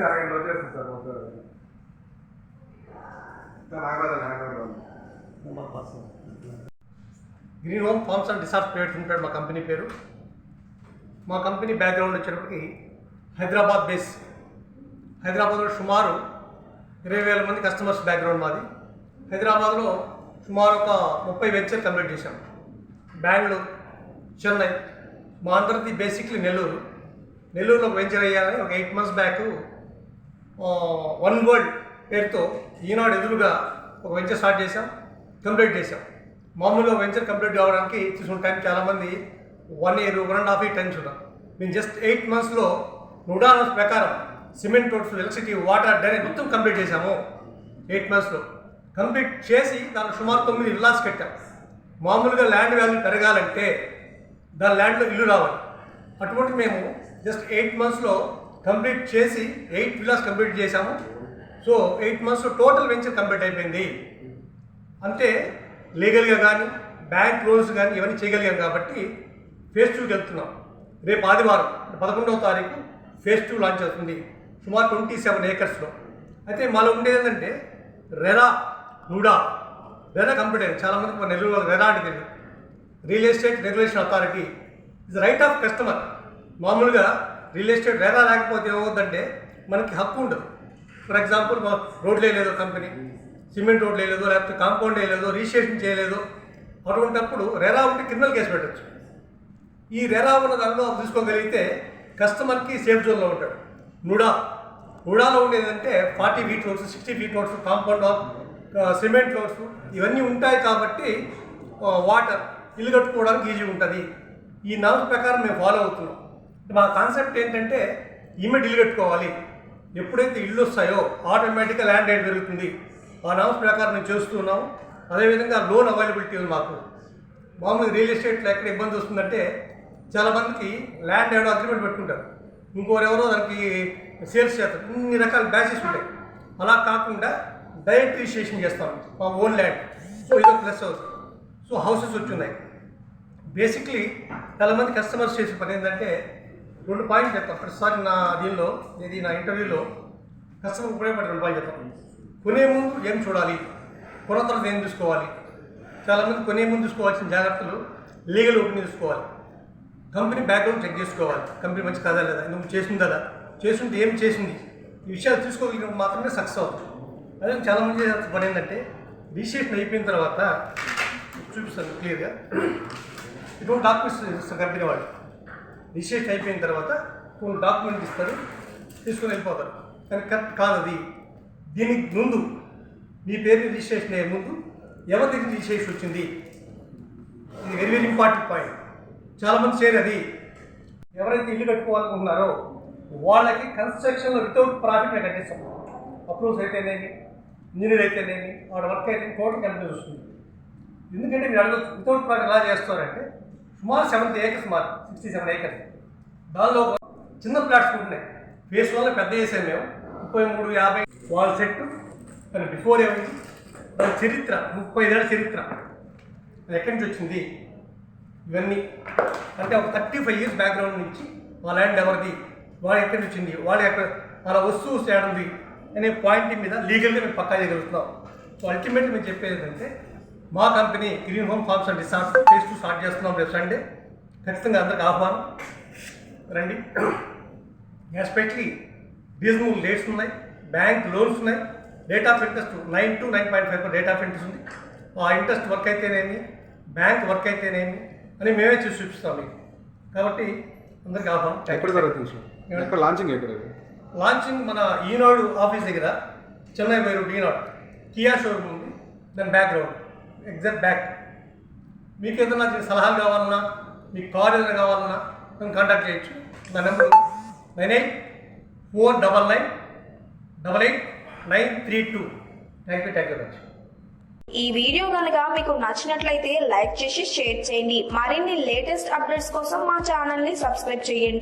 అరగంటలో చేస్తుంది sir green home farms and resorts private limited మా కంపెనీ పేరు. మా కంపెనీ బ్యాక్గ్రౌండ్ వచ్చేటప్పటికి హైదరాబాద్ బేస్. హైదరాబాద్లో సుమారు 20,000 మంది కస్టమర్స్ బ్యాక్గ్రౌండ్ మాది. హైదరాబాద్లో సుమారు ఒక 30 వెంచర్ కంప్లీట్ చేశాం. బెంగళూరు, చెన్నై, మా అందరిది బేసిక్లీ నెల్లూరులో ఒక వెంచర్ అయ్యాలని ఒక 8 months బ్యాక్ వన్ వరల్డ్ పేరుతో ఈనాడు ఎదురుగా ఒక వెంచర్ స్టార్ట్ చేశాం, కంప్లీట్ చేశాం. మామూలుగా వెంచర్ కంప్లీట్ కావడానికి తీసుకున్న టైం చాలామంది 1 year, 1.5 years టైమ్స్ ఉన్నాం. మేము జస్ట్ 8 monthsలో నుడానస్ ప్రకారం cement roads, electricity, water, drainage మొత్తం కంప్లీట్ చేశాము. 8 monthsలో కంప్లీట్ చేసి దాని సుమారు 9 villas కట్టాం. మామూలుగా ల్యాండ్ వాల్యూ పెరగాలంటే దాని ల్యాండ్లో ఇల్లు రావాలి. అటువంటి మేము జస్ట్ 8 monthsలో కంప్లీట్ చేసి 8 villas కంప్లీట్ చేశాము. సో 8 monthsలో టోటల్ వెంచర్ కంప్లీట్ అయిపోయింది. అంటే లీగల్గా కానీ బ్యాంక్ లోన్స్ కానీ ఇవన్నీ చేయగలిగాం కాబట్టి phase 2కి వెళ్తున్నాం. రేపు ఆదివారం 11వ తారీఖు phase 2 లాంచ్ అవుతుంది, సుమారు 27 acresలో. అయితే మాలో ఉండేది ఏంటంటే రెరా, నుడా. రెరా కంప్లీట్ అయింది. చాలామందికి నెల్లూరు వాళ్ళు రెరా అంటే తెలియదు. Real estate regulation authority is right of customer. మామూలుగా రియల్ ఎస్టేట్ రెరా లేకపోతే ఏమవుతుందంటే మనకి హక్కు ఉండదు. ఫర్ ఎగ్జాంపుల్ మా రోడ్లు వేయలేదు కంపెనీ, సిమెంట్ రోడ్లు వేయలేదు, లేకపోతే కాంపౌండ్ వేయలేదు, రిజిస్ట్రేషన్ చేయలేదు. అటువంటిప్పుడు రెరా ఉంటే క్రిమినల్ కేసు పెట్టచ్చు. ఈ రెరా ఉన్న దానిలో తీసుకోగలిగితే కస్టమర్కి సేఫ్ జోన్లో ఉంటాడు. నుడాలో ఉండేదంటే 40 feet roads, 60 feet roads, compound wall, cement roads ఇవన్నీ ఉంటాయి కాబట్టి వాటర్ ఇల్లు కట్టుకోవడానికి ఈజీ ఉంటుంది. ఈ నామ్స్ ప్రకారం మేము ఫాలో అవుతున్నాం. మా కాన్సెప్ట్ ఏంటంటే ఇమ్మీడియట్ ఇల్లు కట్టుకోవాలి. ఎప్పుడైతే ఇల్లు వస్తాయో ఆటోమేటిక్గా ల్యాండ్ రేట్ పెరుగుతుంది. ఆ నామ్స్ ప్రకారం మేము చేస్తున్నాం. అదేవిధంగా లోన్ అవైలబిలిటీ ఉంది మాకు. మామూలు రియల్ ఎస్టేట్లో ఎక్కడ ఇబ్బంది వస్తుందంటే చాలామందికి ల్యాండ్ ఏడో అగ్రిమెంట్ పెట్టుకుంటారు, ఇంకోరెవరో దానికి సేల్స్ చేస్తారు. ఇన్ని రకాల బ్యాచెస్ ఉంటాయి. అలా కాకుండా డైరెక్ట్ రిజిస్ట్రేషన్ చేస్తాం మా ఓన్ ల్యాండ్. సో ఇదో ప్లస్ అవుతుంది. సో హౌసెస్ వచ్చున్నాయి. బేసిక్లీ చాలామంది కస్టమర్స్ చేసే పని ఏంటంటే 2 points చెప్తాం ప్రతిసారి నా ఇంటర్వ్యూలో కస్టమర్ ఉపయోగపడే 2 points చెప్తాం. కొనే ముందు ఏం చూడాలి, కొన్న తర్వాత ఏం చూసుకోవాలి. చాలామంది కొనే ముందు చూసుకోవాల్సిన జాగ్రత్తలు లీగల్ ఒపీనియన్ చూసుకోవాలి, కంపెనీ బ్యాక్గ్రౌండ్ చెక్ చేసుకోవాలి, కంపెనీ మంచి కాదా లేదా, నువ్వు చేసిందా, చేస్తుంటే ఏం చేసింది, ఈ విషయాలు తీసుకోగలిగినప్పుడు మాత్రమే సక్సెస్ అవుతుంది. అదే చాలామంది చేసే పని ఏంటంటే రిజిస్ట్రేషన్ అయిపోయిన తర్వాత చూపిస్తాను క్లియర్గా. ఇటువంటి డాక్యుమెంట్స్ ఇస్తారు కంపెనీ వాళ్ళు. రిజిస్ట్రేషన్ అయిపోయిన తర్వాత కొన్ని డాక్యుమెంట్ ఇస్తారు, తీసుకొని వెళ్ళిపోతారు. కానీ కరెక్ట్ కాదు అది. దీనికి ముందు మీ పేరుని రిజిస్ట్రేషన్ అయ్యే ముందు ఎవరి దగ్గర రిజిస్ట్రేషన్ వచ్చింది, ఇది వెరీ వెరీ ఇంపార్టెంట్ పాయింట్. చాలామంది చేయరు అది. ఎవరైతే ఇల్లు కట్టుకోవాలనుకుంటున్నారో వాళ్ళకి కన్స్ట్రక్షన్లో వితౌట్ ప్రాఫిట్ మేము కట్టిస్తాం. అప్రూవ్స్ అయితేనేమి, ఇంజనీర్ అయితేనేమి, వాడి వర్క్ అయితే టోటల్ కంపెనీ వస్తుంది. ఎందుకంటే మీరు అడగచ్చు వితౌట్ ప్రాఫిట్ ఎలా చేస్తారంటే సుమారు 70 acres, సుమారు 67 acres. దానిలో చిన్న ప్లాట్స్ ఉంటున్నాయి. ఫేస్ వల్ల పెద్ద వేసాం మేము 33, 50 వాల్ సెట్. కానీ బిఫోర్ ఏమైంది దాని చరిత్ర 35 ఏళ్ల చరిత్ర. అది ఎక్కడి నుంచి వచ్చింది ఇవన్నీ అంటే ఒక 35 years బ్యాక్గ్రౌండ్ నుంచి ఆ ల్యాండ్ ఎవరిది, వాడు ఎక్కడి నుంచి వచ్చింది, వాడు ఎక్కడ అలా వస్తువు తేడంది అనే పాయింట్ మీద లీగల్గా మేము పక్కా చేయగలుగుతున్నాం. సో అల్టిమేట్లీ మేము చెప్పేది ఏంటంటే మా company green home farms and resorts phase 2 start చేస్తున్నాం రేపు సండే. ఖచ్చితంగా అందరికి ఆహ్వానం రండి. ఎస్పెషలీ రీజనబుల్ రేట్స్ ఉన్నాయి, బ్యాంక్ లోన్స్ ఉన్నాయి, rate of interest 9 to 9.5% rate of interest ఉంది. ఆ ఇంట్రెస్ట్ వర్క్ అయితేనేమి, బ్యాంక్ వర్క్ అయితేనేమి అని మేమే చూసి చూపిస్తాం మీకు. కాబట్టి అందరికి ఆహ్వానం. లాంచింగ్ మన ఈనాడు ఆఫీస్ దగ్గర, Chennai by root Eenadu Kia showroom ఉంది, దాని బ్యాక్గ్రౌండ్ ఎగ్జాక్ట్ బ్యాక్. మీకు ఏదైనా సలహాలు కావాలన్నా, మీకు కార్ ఏదైనా కావాలన్నా నన్ను కాంటాక్ట్ చేయొచ్చు. నా number 9849888932. Thank you very much. ఈ వీడియో కనుక మీకు నచ్చినట్లయితే లైక్ చేసి షేర్ చేయండి. మరిన్ని లేటెస్ట్ అప్డేట్స్ కోసం మా ఛానల్ ని సబ్స్క్రైబ్ చేయండి.